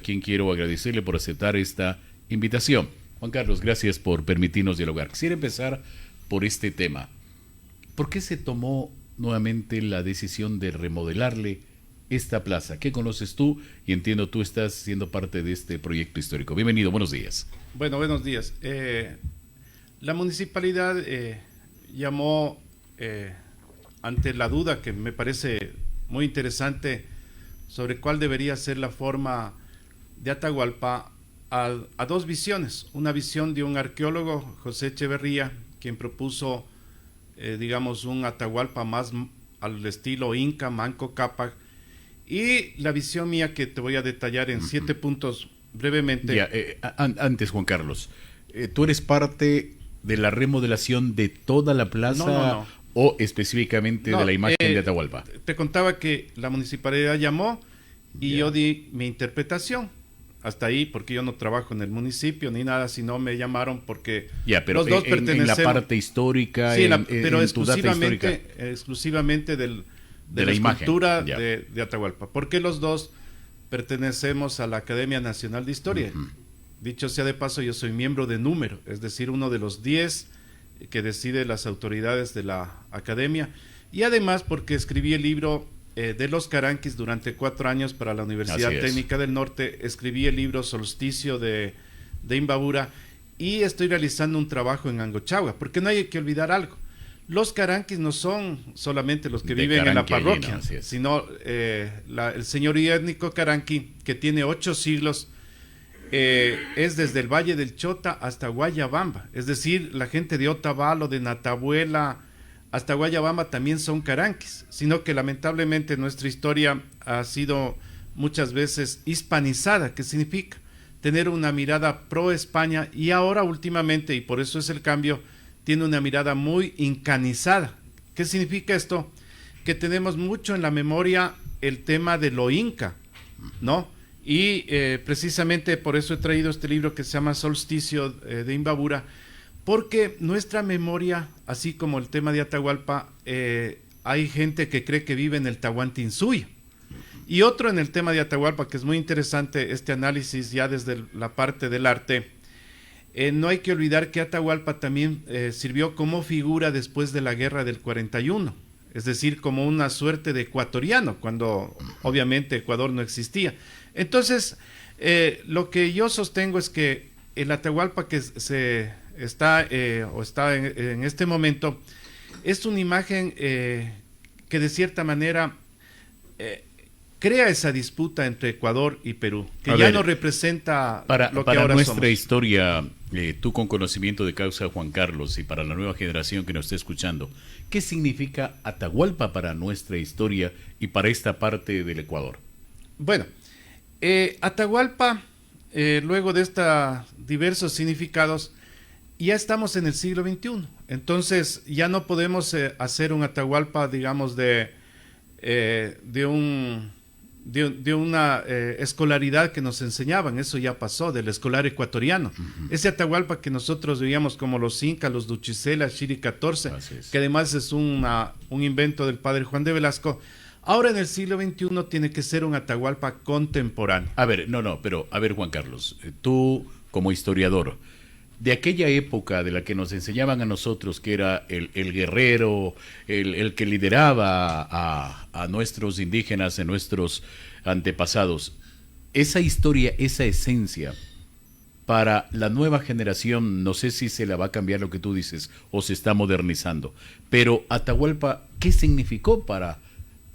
quien quiero agradecerle por aceptar esta invitación. Juan Carlos, gracias por permitirnos dialogar. Quisiera empezar por este tema. ¿Por qué se tomó nuevamente la decisión de remodelarle esta plaza? ¿Qué conoces tú? Y entiendo tú estás siendo parte de este proyecto histórico. Bienvenido, buenos días. Bueno, buenos días. La municipalidad llamó ante la duda, que me parece muy interesante, sobre cuál debería ser la forma de Atahualpa a dos visiones. Una visión de un arqueólogo, José Echeverría, quien propuso, digamos, un Atahualpa más al estilo Inca, Manco Cápac, y la visión mía, que te voy a detallar en 7 puntos brevemente. Ya, antes, Juan Carlos, ¿tú eres parte de la remodelación de toda la plaza No. o específicamente de la imagen de Atahualpa? Te contaba que la municipalidad llamó y yo di mi interpretación. Hasta ahí, porque yo no trabajo en el municipio ni nada, sino me llamaron porque pero los dos pertenecen en la parte histórica, sí, en pero tu data histórica. exclusivamente de la imagen escultura de Atahualpa, porque los dos pertenecemos a la Academia Nacional de Historia. Dicho sea de paso, yo soy miembro de número, es decir, uno de los 10 que decide las autoridades de la academia, y además porque escribí el libro de los Caranquis durante 4 años para la Universidad Técnica del Norte. Escribí el libro Solsticio de Imbabura, y estoy realizando un trabajo en Angochagua, porque no hay que olvidar algo. Los Caranquis no son solamente los que viven en la parroquia, sino el señorío étnico Caranqui, que tiene 8 siglos, es desde el Valle del Chota hasta Guayabamba. Es decir, la gente de Otavalo, de Natabuela, hasta Guayabamba también son caranquis, sino que lamentablemente nuestra historia ha sido muchas veces hispanizada, que significa tener una mirada pro España, y ahora últimamente, y por eso es el cambio, tiene una mirada muy incanizada. ¿Qué significa esto? Que tenemos mucho en la memoria el tema de lo inca, ¿no? Y precisamente por eso he traído este libro que se llama Solsticio de Imbabura, porque nuestra memoria, así como el tema de Atahualpa, hay gente que cree que vive en el Tahuantinsuyo. Y otro en el tema de Atahualpa, que es muy interesante este análisis ya desde la parte del arte. No hay que olvidar que Atahualpa también sirvió como figura después de la guerra del 41, es decir, como una suerte de ecuatoriano, cuando obviamente Ecuador no existía. Entonces, lo que yo sostengo es que el Atahualpa que está en este momento es una imagen que de cierta manera crea esa disputa entre Ecuador y Perú, que ya no representa lo que ahora nuestra somos. Historia, tú con conocimiento de causa, Juan Carlos, y para la nueva generación que nos está escuchando, ¿qué significa Atahualpa para nuestra historia y para esta parte del Ecuador? Bueno, Atahualpa, luego de estos diversos significados, ya estamos en el siglo XXI. Entonces ya no podemos hacer un Atahualpa, digamos, de una escolaridad que nos enseñaban. Eso ya pasó, del escolar ecuatoriano. Ese Atahualpa que nosotros veíamos como los incas, los Duchicela, Shiri 14, que además es un invento del padre Juan de Velasco. Ahora en el siglo XXI tiene que ser un Atahualpa contemporáneo. Pero Juan Carlos, tú como historiador, de aquella época de la que nos enseñaban a nosotros, que era el guerrero, el que lideraba a nuestros indígenas, a nuestros antepasados, esa historia, esa esencia, para la nueva generación, no sé si se la va a cambiar lo que tú dices o se está modernizando, pero Atahualpa, ¿qué significó para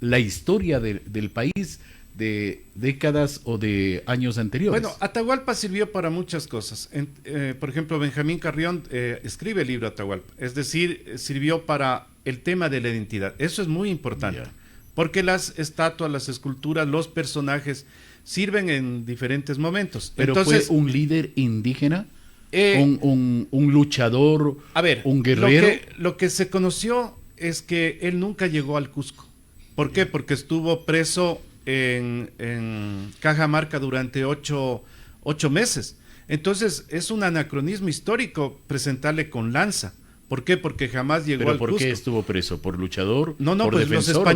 la historia del país de décadas o de años anteriores? Bueno, Atahualpa sirvió para muchas cosas. Por ejemplo, Benjamín Carrión escribe el libro Atahualpa, es decir, sirvió para el tema de la identidad. Eso es muy importante, porque las estatuas, las esculturas, los personajes sirven en diferentes momentos. Pero entonces, ¿fue un líder indígena? Un luchador, un guerrero. Lo que se conoció es que él nunca llegó al Cusco. ¿Por qué? Porque estuvo preso en Cajamarca durante 8 meses. Entonces es un anacronismo histórico presentarle con lanza. ¿Por qué? Porque jamás llegó al Cusco. ¿Pero por qué estuvo preso? ¿Por luchador? No, ¿por pues defensor,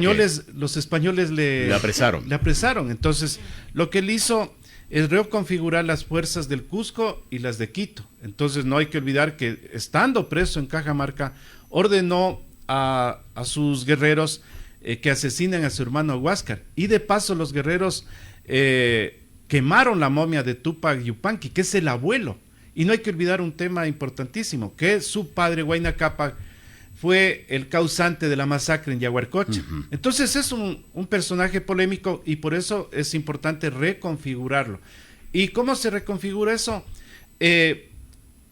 los españoles le apresaron? Entonces lo que él hizo es reconfigurar las fuerzas del Cusco y las de Quito. Entonces no hay que olvidar que estando preso en Cajamarca, ordenó a sus guerreros que asesinen a su hermano Huáscar. Y de paso los guerreros quemaron la momia de Tupac Yupanqui, que es el abuelo. Y no hay que olvidar un tema importantísimo, que su padre, Huayna Cápac, fue el causante de la masacre en Yaguarcocha. Entonces es un personaje polémico y por eso es importante reconfigurarlo. ¿Y cómo se reconfigura eso?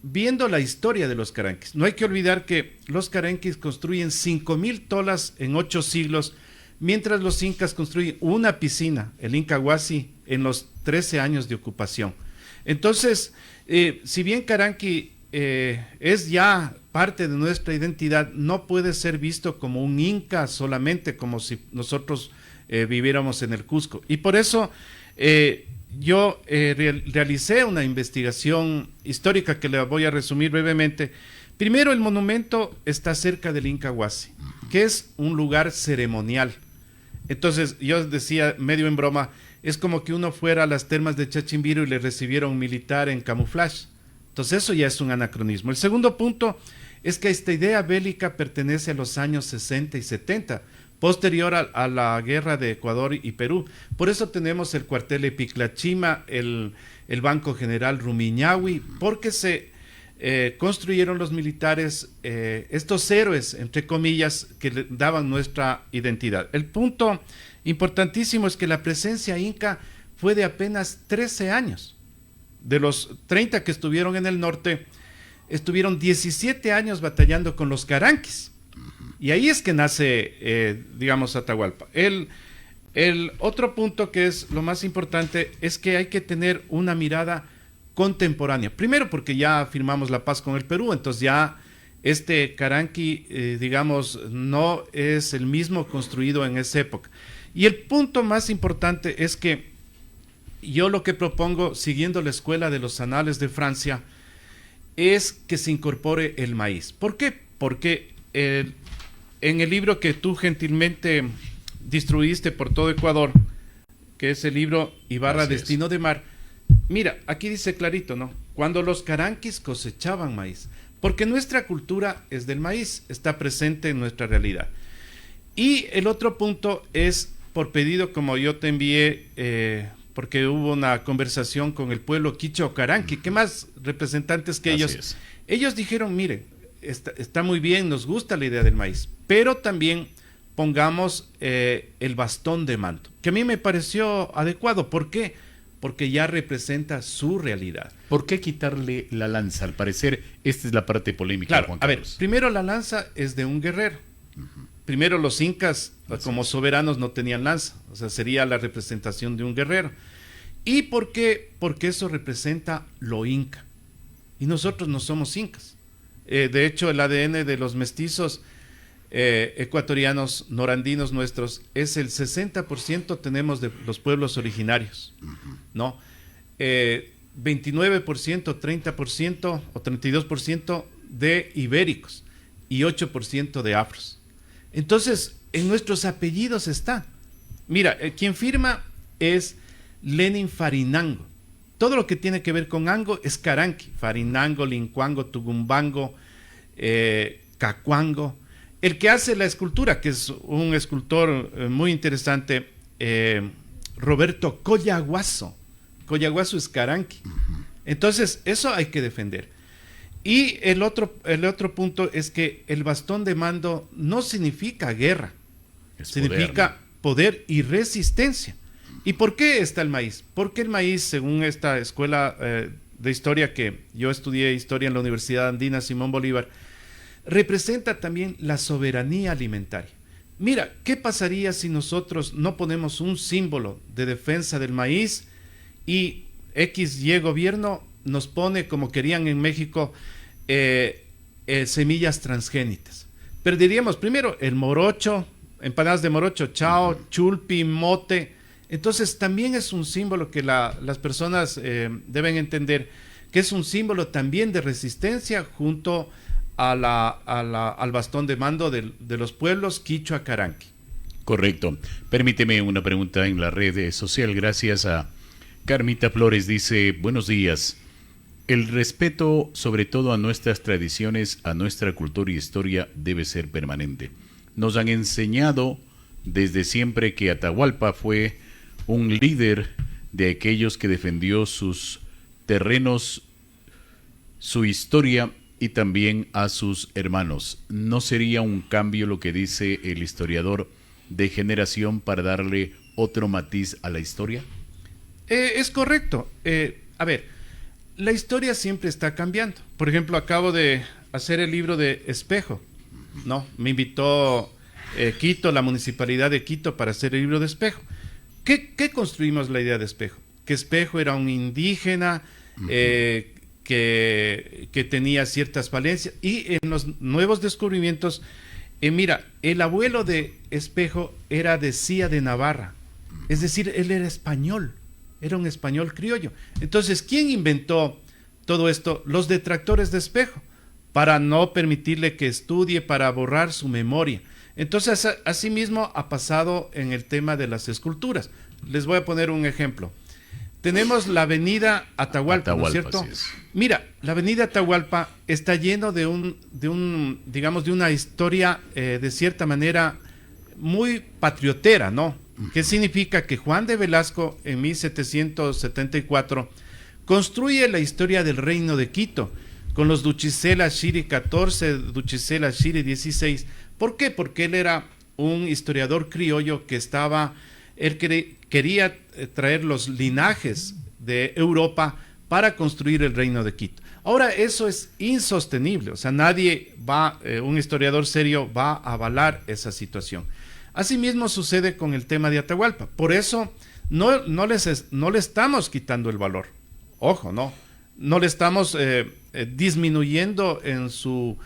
Viendo la historia de los caranquis. No hay que olvidar que los caranquis construyen 5,000 tolas en 8 siglos, mientras los incas construyen una piscina, el Inca Huasi, en los 13 años de ocupación. Entonces, si bien Caranqui es ya parte de nuestra identidad, no puede ser visto como un inca solamente, como si nosotros viviéramos en el Cusco. Y por eso yo realicé una investigación histórica que le voy a resumir brevemente. Primero, el monumento está cerca del Inca Huasi, que es un lugar ceremonial. Entonces, yo decía, medio en broma, es como que uno fuera a las termas de Chachimbiru y le recibiera un militar en camuflaje. Entonces, eso ya es un anacronismo. El segundo punto es que esta idea bélica pertenece a los años 60 y 70, posterior a la guerra de Ecuador y Perú. Por eso tenemos el cuartel Epiclachima, el Banco General Rumiñahui, porque se construyeron los militares, estos héroes, entre comillas, que le daban nuestra identidad. El punto importantísimo es que la presencia inca fue de apenas 13 años. De los 30 que estuvieron en el norte, estuvieron 17 años batallando con los caranquis. Y ahí es que nace, digamos, Atahualpa. El otro punto que es lo más importante es que hay que tener una mirada contemporánea. Primero porque ya firmamos la paz con el Perú, entonces ya este caranqui, digamos, no es el mismo construido en esa época. Y el punto más importante es que yo lo que propongo, siguiendo la escuela de los anales de Francia, es que se incorpore el maíz. ¿Por qué? Porque en el libro que tú gentilmente distribuiste por todo Ecuador, que es el libro Ibarra, Destino de Mar, mira, aquí dice clarito, ¿no? Cuando los caranquis cosechaban maíz, porque nuestra cultura es del maíz, está presente en nuestra realidad. Y el otro punto es, por pedido, como yo te envié, porque hubo una conversación con el pueblo quichua o caranqui, ¿qué más representantes que ellos? Ellos dijeron, mire, está muy bien, nos gusta la idea del maíz, pero también pongamos el bastón de mando, que a mí me pareció adecuado. ¿Por qué? Porque ya representa su realidad. ¿Por qué quitarle la lanza? Al parecer, esta es la parte polémica. Claro, Juan a ver, Carlos. primero la lanza es de un guerrero. Primero los incas, como soberanos, no tenían lanza, o sea, sería la representación de un guerrero. ¿Y por qué? Porque eso representa lo inca. Y nosotros no somos incas. De hecho, el ADN de los mestizos ecuatorianos, norandinos nuestros, es el 60% tenemos de los pueblos originarios, ¿no? 29%, 30% o 32% de ibéricos y 8% de afros. Entonces, en nuestros apellidos está. Mira, quien firma es Lenin Farinango. Todo lo que tiene que ver con Ango es Caranqui. Farinango, Lincuango, Tugumbango, Cacuango. El que hace la escultura, que es un escultor muy interesante, Roberto Collaguazo. Collaguazo es Caranqui. Entonces, eso hay que defender. Y el otro punto es que el bastón de mando no significa guerra, significa poder y resistencia. ¿Y por qué está el maíz? Porque el maíz, según esta escuela de historia que yo estudié, historia en la Universidad Andina Simón Bolívar, representa también la soberanía alimentaria. Mira, ¿qué pasaría si nosotros no ponemos un símbolo de defensa del maíz y XY gobierno nos pone, como querían en México, semillas transgénitas? Perderíamos primero el morocho, empanadas de morocho, chao, chulpi, mote. Entonces también es un símbolo que las personas deben entender, que es un símbolo también de resistencia junto al bastón de mando de los pueblos quichua caranqui. Correcto. Permíteme una pregunta en la red social. Gracias a Carmita Flores dice, buenos días. El respeto, sobre todo a nuestras tradiciones, a nuestra cultura y historia, debe ser permanente. Nos han enseñado desde siempre que Atahualpa fue un líder de aquellos que defendió sus terrenos, su historia y también a sus hermanos. ¿No sería un cambio lo que dice el historiador de generación para darle otro matiz a la historia? Es correcto. A ver, la historia siempre está cambiando. Por ejemplo, acabo de hacer el libro de Espejo, ¿no? Me invitó Quito, la municipalidad de Quito, para hacer el libro de Espejo. ¿Qué construimos la idea de Espejo? Que Espejo era un indígena que tenía ciertas falencias, y en los nuevos descubrimientos, mira, el abuelo de Espejo era de Cía de Navarra, es decir, él era español, era un español criollo. Entonces, ¿quién inventó todo esto? Los detractores de Espejo, para no permitirle que estudie, para borrar su memoria. Entonces, asimismo ha pasado en el tema de las esculturas. Les voy a poner un ejemplo. Tenemos la avenida Atahualpa, ¿no es cierto? Sí es. Mira, la avenida Atahualpa está lleno de digamos, de una historia de cierta manera muy patriotera, ¿no? ¿Qué significa? Que Juan de Velasco en 1774 construye la historia del reino de Quito con los Duchicela Shiri 14, Duchicela Shiri 16. ¿Por qué? Porque él era un historiador criollo que quería traer los linajes de Europa para construir el reino de Quito. Ahora, eso es insostenible, o sea, un historiador serio va a avalar esa situación. Asimismo sucede con el tema de Atahualpa. Por eso no le estamos quitando el valor. Ojo, no le estamos disminuyendo en su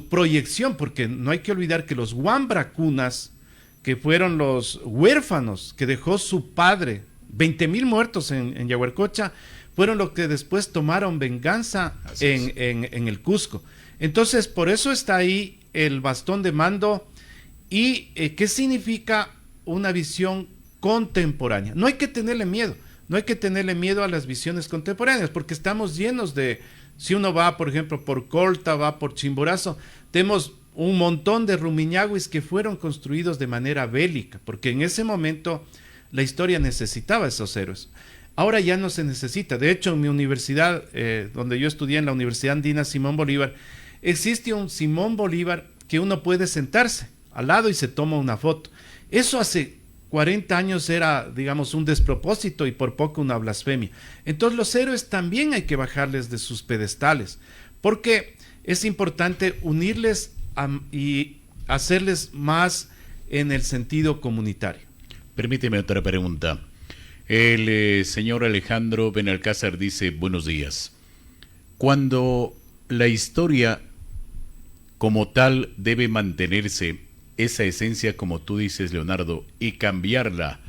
proyección, porque no hay que olvidar que los Huambracunas, que fueron los huérfanos que dejó su padre, 20,000 muertos en Yaguarcocha, fueron los que después tomaron venganza en el Cusco. Entonces, por eso está ahí el bastón de mando. ¿Y qué significa una visión contemporánea? No hay que tenerle miedo, no hay que tenerle miedo a las visiones contemporáneas, porque estamos llenos de, si uno va, por ejemplo, por Colta, va por Chimborazo, tenemos un montón de rumiñahuis que fueron construidos de manera bélica, porque en ese momento la historia necesitaba esos héroes. Ahora ya no se necesita. De hecho, en mi universidad, donde yo estudié, en la Universidad Andina Simón Bolívar, existe un Simón Bolívar que uno puede sentarse al lado y se toma una foto. Eso hace 40 años era, digamos, un despropósito y por poco una blasfemia. Entonces los héroes también hay que bajarles de sus pedestales, porque es importante unirles y hacerles más en el sentido comunitario. Permíteme otra pregunta. El señor Alejandro Benalcázar dice, buenos días. Cuando la historia como tal debe mantenerse, esa esencia, como tú dices, Leonardo, y cambiarla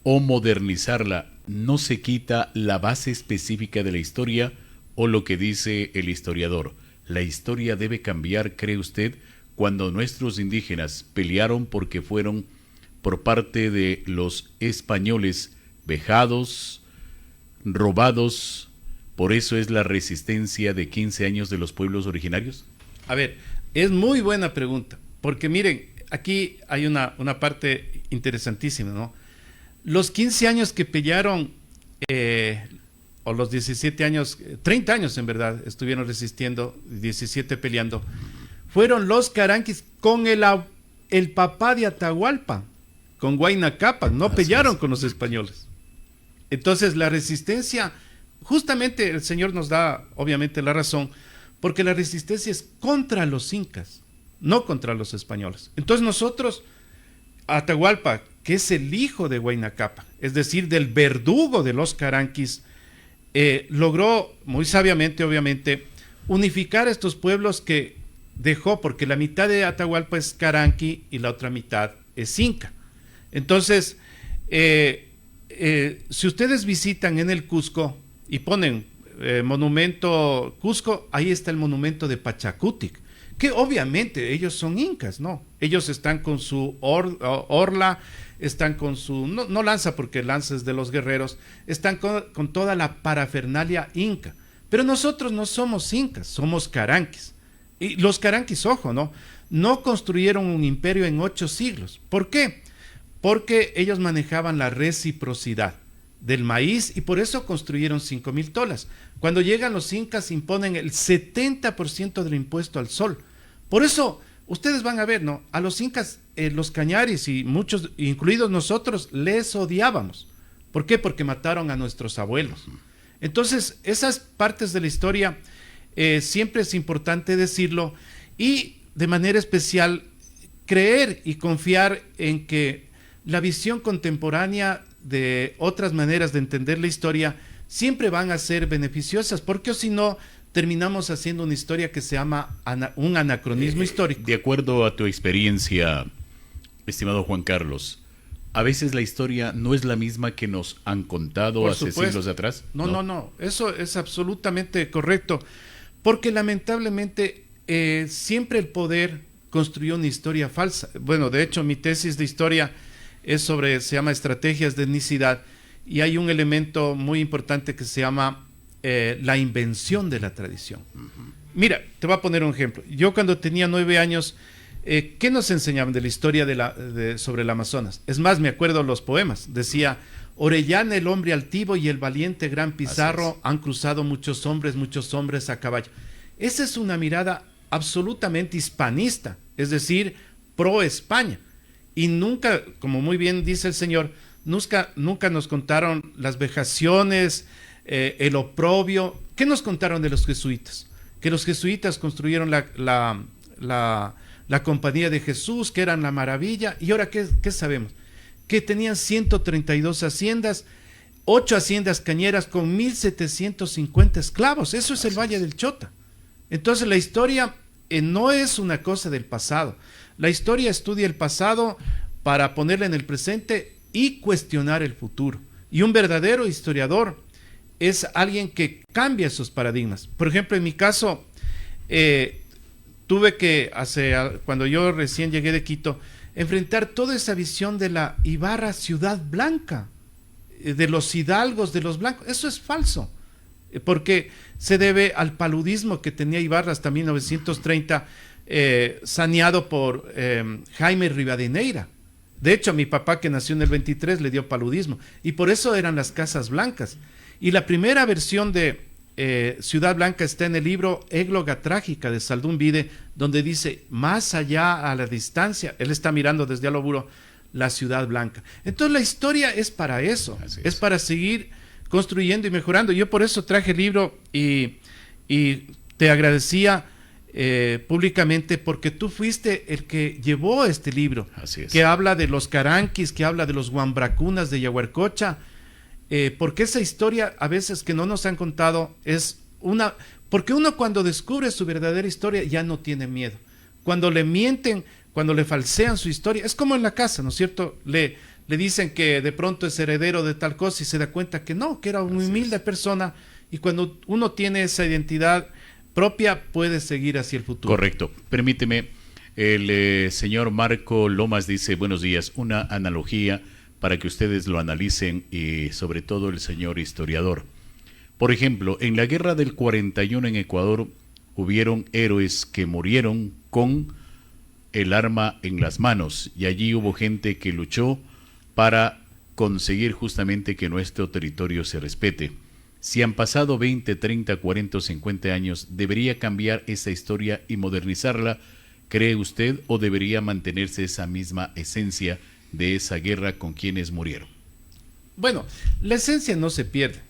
o modernizarla, ¿no se quita la base específica de la historia? O lo que dice el historiador, ¿la historia debe cambiar, cree usted, cuando nuestros indígenas pelearon porque fueron por parte de los españoles vejados, robados? ¿Por eso es la resistencia de 15 años de los pueblos originarios? A ver, es muy buena pregunta. Porque miren, aquí hay una parte interesantísima, ¿no? Los 15 años que pelearon, o los 17 años, 30 años en verdad, estuvieron resistiendo, 17 peleando, fueron los caranquis con el papá de Atahualpa, con Huayna Cápac, no pelearon con los españoles. Entonces la resistencia, justamente el Señor nos da obviamente la razón, porque la resistencia es contra los incas, no contra los españoles. Entonces nosotros, Atahualpa, que es el hijo de Huayna Cápac, es decir, del verdugo de los caranquis, logró muy sabiamente, obviamente, unificar estos pueblos que dejó, porque la mitad de Atahualpa es caranqui y la otra mitad es inca. Entonces, si ustedes visitan en el Cusco y ponen monumento Cusco, ahí está el monumento de Pachacutic, que obviamente ellos son incas, ¿no? Ellos están con su orla, están con su, no lanza porque lanza es de los guerreros, están con toda la parafernalia inca. Pero nosotros no somos incas, somos caranquis. Y los caranquis, ojo, no construyeron un imperio en 8 siglos. ¿Por qué? Porque ellos manejaban la reciprocidad del maíz y por eso construyeron 5,000 tolas. Cuando llegan los incas imponen el 70% del impuesto al sol. Por eso ustedes van a ver, ¿no? A los incas, los cañaris y muchos, incluidos nosotros, les odiábamos. ¿Por qué? Porque mataron a nuestros abuelos. Entonces, esas partes de la historia siempre es importante decirlo y de manera especial creer y confiar en que la visión contemporánea de otras maneras de entender la historia siempre van a ser beneficiosas, porque si no, terminamos haciendo una historia que se llama un anacronismo histórico. De acuerdo a tu experiencia, estimado Juan Carlos, a veces la historia no es la misma que nos han contado Por hace supuesto. siglos atrás. No, eso es absolutamente correcto, porque lamentablemente siempre el poder construyó una historia falsa. Bueno, de hecho, mi tesis de historia se llama Estrategias de Etnicidad, y hay un elemento muy importante que se llama la invención de la tradición. Mira, te voy a poner un ejemplo. Yo cuando tenía 9 años, ¿qué nos enseñaban de la historia sobre el Amazonas? Es más, me acuerdo los poemas. Decía, Orellana, el hombre altivo y el valiente gran Pizarro han cruzado muchos hombres a caballo. Esa es una mirada absolutamente hispanista, es decir, pro España. Y nunca, como muy bien dice el señor, nunca nos contaron las vejaciones, el oprobio. ¿Qué nos contaron de los jesuitas? Que los jesuitas construyeron la Compañía de Jesús, que eran la maravilla. Y ahora, ¿qué sabemos? Que tenían 132 haciendas, 8 haciendas cañeras con 1,750 esclavos. Eso es el Valle del Chota. Entonces la historia no es una cosa del pasado. La historia estudia el pasado para ponerla en el presente y cuestionar el futuro. Y un verdadero historiador es alguien que cambia esos paradigmas. Por ejemplo, en mi caso, tuve que, cuando yo recién llegué de Quito, enfrentar toda esa visión de la Ibarra ciudad blanca, de los hidalgos, de los blancos. Eso es falso, porque se debe al paludismo que tenía Ibarra hasta 1930, saneado por Jaime Rivadeneira. De hecho, a mi papá, que nació en el 23, le dio paludismo, y por eso eran las casas blancas. Y la primera versión de Ciudad Blanca está en el libro Égloga Trágica de Saldún Vide, donde dice, más allá a la distancia, él está mirando desde Aloburo, la Ciudad Blanca. Entonces la historia es para eso, es para seguir construyendo y mejorando. Yo por eso traje el libro y te agradecía públicamente, porque tú fuiste el que llevó este libro, que habla de los caranquis, que habla de los guambracunas de Yaguarcocha, porque esa historia a veces que no nos han contado es porque uno cuando descubre su verdadera historia ya no tiene miedo. Cuando le mienten, cuando le falsean su historia, es como en la casa, ¿no es cierto? Le dicen que de pronto es heredero de tal cosa y se da cuenta que no, que era una humilde persona, y cuando uno tiene esa identidad propia puede seguir hacia el futuro. Correcto. Permíteme, el señor Marco Lomas dice, buenos días, una analogía para que ustedes lo analicen y sobre todo el señor historiador. Por ejemplo, en la guerra del 41 en Ecuador hubieron héroes que murieron con el arma en las manos, y allí hubo gente que luchó para conseguir justamente que nuestro territorio se respete. Si han pasado 20, 30, 40 o 50 años, ¿debería cambiar esa historia y modernizarla, cree usted, o debería mantenerse esa misma esencia de esa guerra con quienes murieron? Bueno, la esencia no se pierde.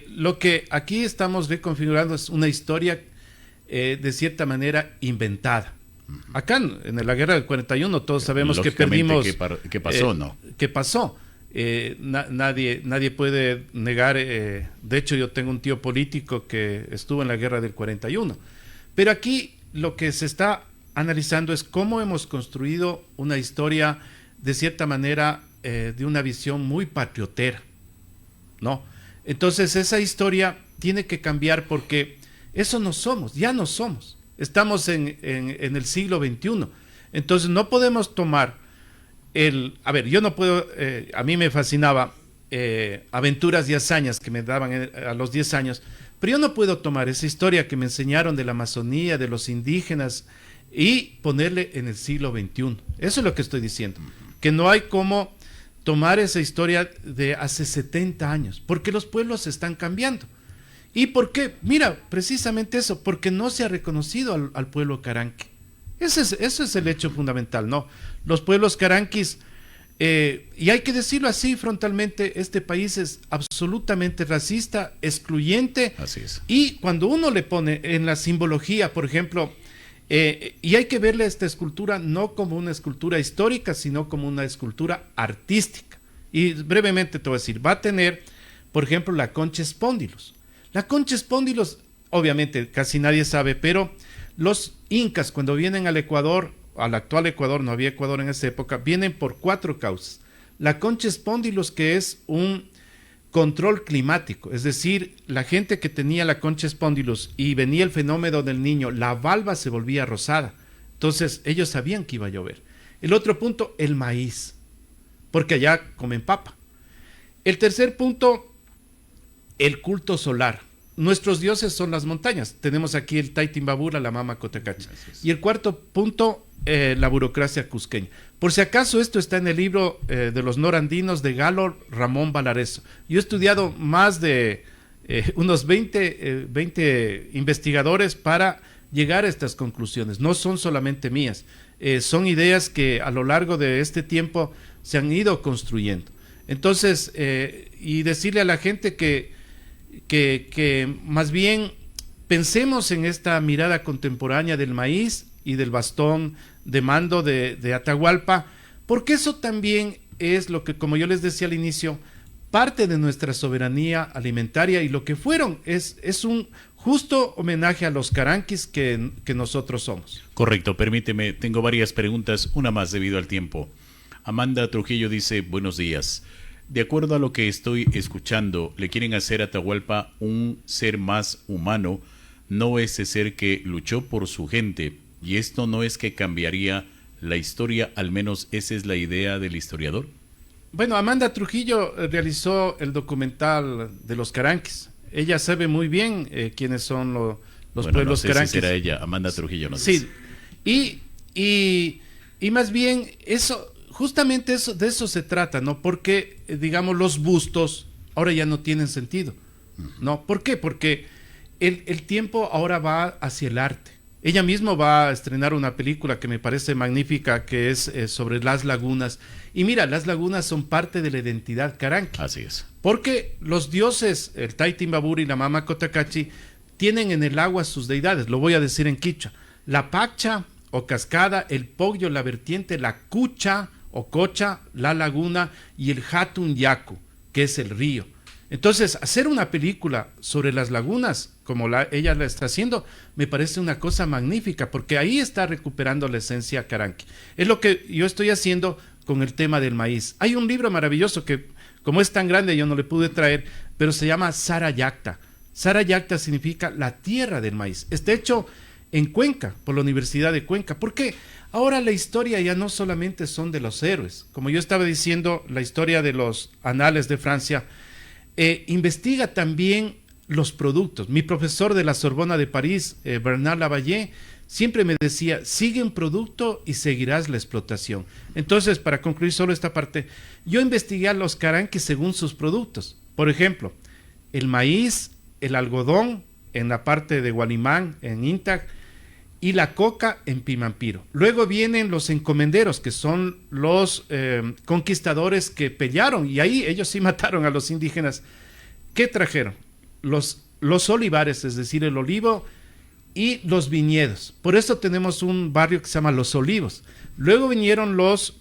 Lo que aquí estamos reconfigurando es una historia de cierta manera inventada. Acá en la guerra del 41 todos sabemos que perdimos. ¿Qué pasó, no? ¿Qué pasó? Nadie puede negar. De hecho, yo tengo un tío político que estuvo en la guerra del 41. Pero aquí lo que se está analizando es cómo hemos construido una historia de cierta manera de una visión muy patriotera, ¿no? Entonces esa historia tiene que cambiar, porque eso no somos, ya no somos. Estamos en el siglo XXI. Entonces no podemos tomar a ver, yo no puedo, a mí me fascinaba Aventuras y Hazañas que me daban a los 10 años, pero yo no puedo tomar esa historia que me enseñaron de la Amazonía, de los indígenas, y ponerle en el siglo XXI. Eso es lo que estoy diciendo, que no hay como tomar esa historia de hace 70 años, porque los pueblos están cambiando. ¿Y por qué? Mira, precisamente eso, porque no se ha reconocido al pueblo caranqui. Eso es el hecho fundamental, ¿no? Los pueblos caranquis, y hay que decirlo así frontalmente, este país es absolutamente racista, excluyente. Así es. Y cuando uno le pone en la simbología, por ejemplo, y hay que verle a esta escultura no como una escultura histórica, sino como una escultura artística. Y brevemente te voy a decir, va a tener, por ejemplo, la concha espóndilos. La concha espóndilos, obviamente, casi nadie sabe, pero los incas, cuando vienen al Ecuador, al actual Ecuador, no había Ecuador en esa época, vienen por 4 causas. La concha espóndilos, que es un control climático, es decir, la gente que tenía la concha espóndilos y venía el fenómeno del Niño, la valva se volvía rosada. Entonces, ellos sabían que iba a llover. El otro punto, el maíz, porque allá comen papa. El tercer punto, el culto solar. Nuestros dioses son las montañas. Tenemos aquí el Taytimbabura, la Mama Cotacachi. Y el cuarto punto, la burocracia cusqueña. Por si acaso, esto está en el libro de los norandinos de Galo Ramón Valareso. Yo he estudiado más de unos 20 investigadores para llegar a estas conclusiones. No son solamente mías. Son ideas que a lo largo de este tiempo se han ido construyendo. Entonces, y decirle a la gente que más bien pensemos en esta mirada contemporánea del maíz y del bastón de mando de Atahualpa, porque eso también es lo que, como yo les decía al inicio, parte de nuestra soberanía alimentaria, y lo que fueron es un justo homenaje a los caranquis que nosotros somos. Correcto, permíteme, tengo varias preguntas, una más debido al tiempo. Amanda Trujillo dice, buenos días. De acuerdo a lo que estoy escuchando, le quieren hacer a Atahualpa un ser más humano, no ese ser que luchó por su gente. Y esto no es que cambiaría la historia, al menos esa es la idea del historiador. Bueno, Amanda Trujillo realizó el documental de los caranquis. Ella sabe muy bien quiénes son los pueblos no sé caranquis. Si será ella, Amanda Trujillo, no sé. Sí, y más bien eso... Justamente de eso se trata, ¿no? Porque, digamos, los bustos ahora ya no tienen sentido, ¿no? ¿Por qué? Porque el tiempo ahora va hacia el arte. Ella misma va a estrenar una película que me parece magnífica, que es sobre las lagunas. Y mira, las lagunas son parte de la identidad caranqui. Así es. Porque los dioses, el Taytimbabura y la Mama Cotacachi, tienen en el agua sus deidades. Lo voy a decir en quichua. La pacha o cascada, el pogyo, la vertiente, la cucha o cocha, la laguna, y el Hatun Yaku, que es el río. Entonces, hacer una película sobre las lagunas, como ella la está haciendo, me parece una cosa magnífica, porque ahí está recuperando la esencia caranqui. Es lo que yo estoy haciendo con el tema del maíz. Hay un libro maravilloso que, como es tan grande, yo no le pude traer, pero se llama Sarayacta. Sarayacta significa la tierra del maíz. Está hecho en Cuenca, por la Universidad de Cuenca. ¿Por qué? Ahora la historia ya no solamente son de los héroes. Como yo estaba diciendo, la historia de los anales de Francia investiga también los productos. Mi profesor de la Sorbona de París, Bernard Lavalle, siempre me decía, sigue un producto y seguirás la explotación. Entonces, para concluir solo esta parte, yo investigué a los caranquis según sus productos. Por ejemplo, el maíz, el algodón en la parte de Gualimán, en Intag, y la coca en Pimampiro. Luego vienen los encomenderos, que son los conquistadores que pelearon, y ahí ellos sí mataron a los indígenas. ¿Qué trajeron? Los olivares, es decir, el olivo y los viñedos. Por eso tenemos un barrio que se llama Los Olivos. Luego vinieron los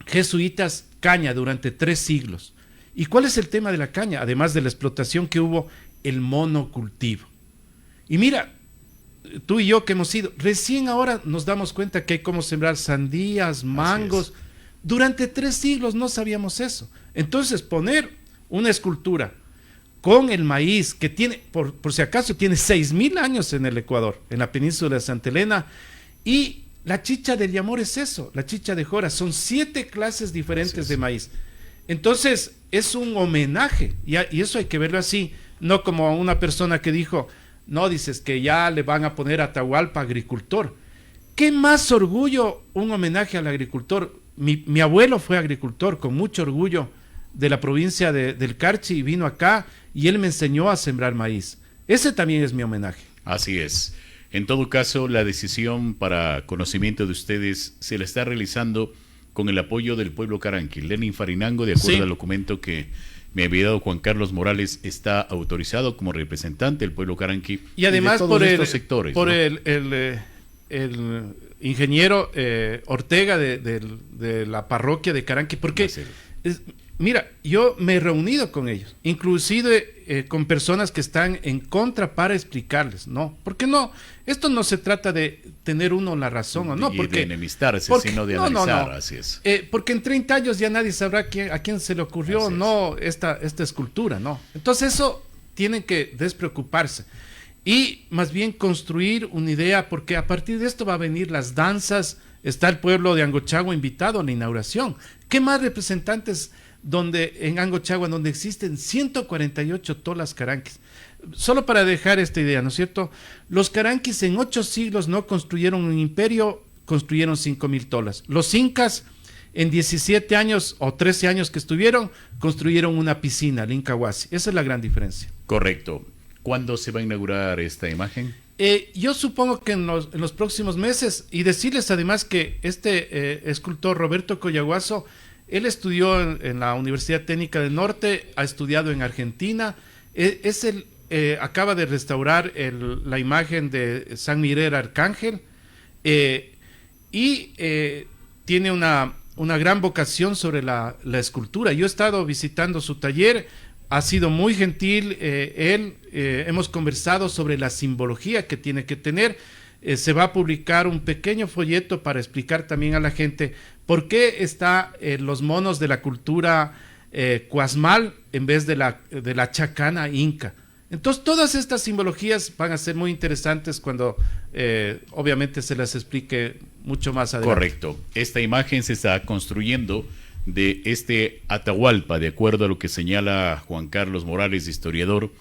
jesuitas caña durante 3 siglos. ¿Y cuál es el tema de la caña? Además de la explotación que hubo, el monocultivo. Y mira, tú y yo que hemos ido, recién ahora nos damos cuenta que hay como sembrar sandías, mangos. Durante 3 siglos no sabíamos eso. Entonces, poner una escultura con el maíz, que tiene, por si acaso, tiene 6.000 años en el Ecuador, en la península de Santa Elena, y la chicha del Yamor es eso, la chicha de jora, son 7 clases diferentes de maíz. Entonces, es un homenaje, y eso hay que verlo así, no como una persona que dijo, no, dices que ya le van a poner a Atahualpa agricultor. ¿Qué más orgullo un homenaje al agricultor? Mi abuelo fue agricultor, con mucho orgullo, de la provincia del Carchi, y vino acá, y él me enseñó a sembrar maíz. Ese también es mi homenaje. Así es. En todo caso, la decisión para conocimiento de ustedes se la está realizando con el apoyo del pueblo caranqui. Lenin Farinango, de acuerdo al documento que me ha enviado Juan Carlos Morales, está autorizado como representante del pueblo caranqui y además de todos estos sectores. Por ¿no? el ingeniero Ortega de la parroquia de Caranqui, porque mira, yo me he reunido con ellos, inclusive con personas que están en contra para explicarles, ¿no? Porque no, esto no se trata de tener uno la razón o no, porque de enemistarse, sino de analizar, así es. Porque en 30 años ya nadie sabrá a quién se le ocurrió no esta escultura, ¿no? Entonces eso tienen que despreocuparse y más bien construir una idea, porque a partir de esto va a venir las danzas, está el pueblo de Angochagua invitado a la inauguración. ¿Qué más representantes en Angochagua, donde existen 148 tolas caranquis? Solo para dejar esta idea, ¿no es cierto? Los caranquis en 8 siglos no construyeron un imperio, construyeron 5.000 tolas. Los incas en 17 años o 13 años que estuvieron, construyeron una piscina, el Incahuasi. Esa es la gran diferencia. Correcto. ¿Cuándo se va a inaugurar esta imagen? Yo supongo que en los próximos meses, y decirles además que este escultor Roberto Coyaguazo, él estudió en la Universidad Técnica del Norte, ha estudiado en Argentina, acaba de restaurar la imagen de San Miguel Arcángel, y tiene una gran vocación sobre la escultura. Yo he estado visitando su taller, ha sido muy gentil, hemos conversado sobre la simbología que tiene que tener. Se va a publicar un pequeño folleto para explicar también a la gente por qué está los monos de la cultura cuasmal en vez de la chacana inca. Entonces todas estas simbologías van a ser muy interesantes cuando obviamente se las explique mucho más adelante. Correcto. Esta imagen se está construyendo de este Atahualpa, de acuerdo a lo que señala Juan Carlos Morales, historiador,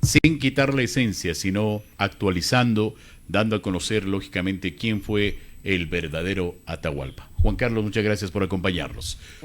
sin quitar la esencia, sino actualizando, dando a conocer lógicamente quién fue el verdadero Atahualpa. Juan Carlos, muchas gracias por acompañarnos.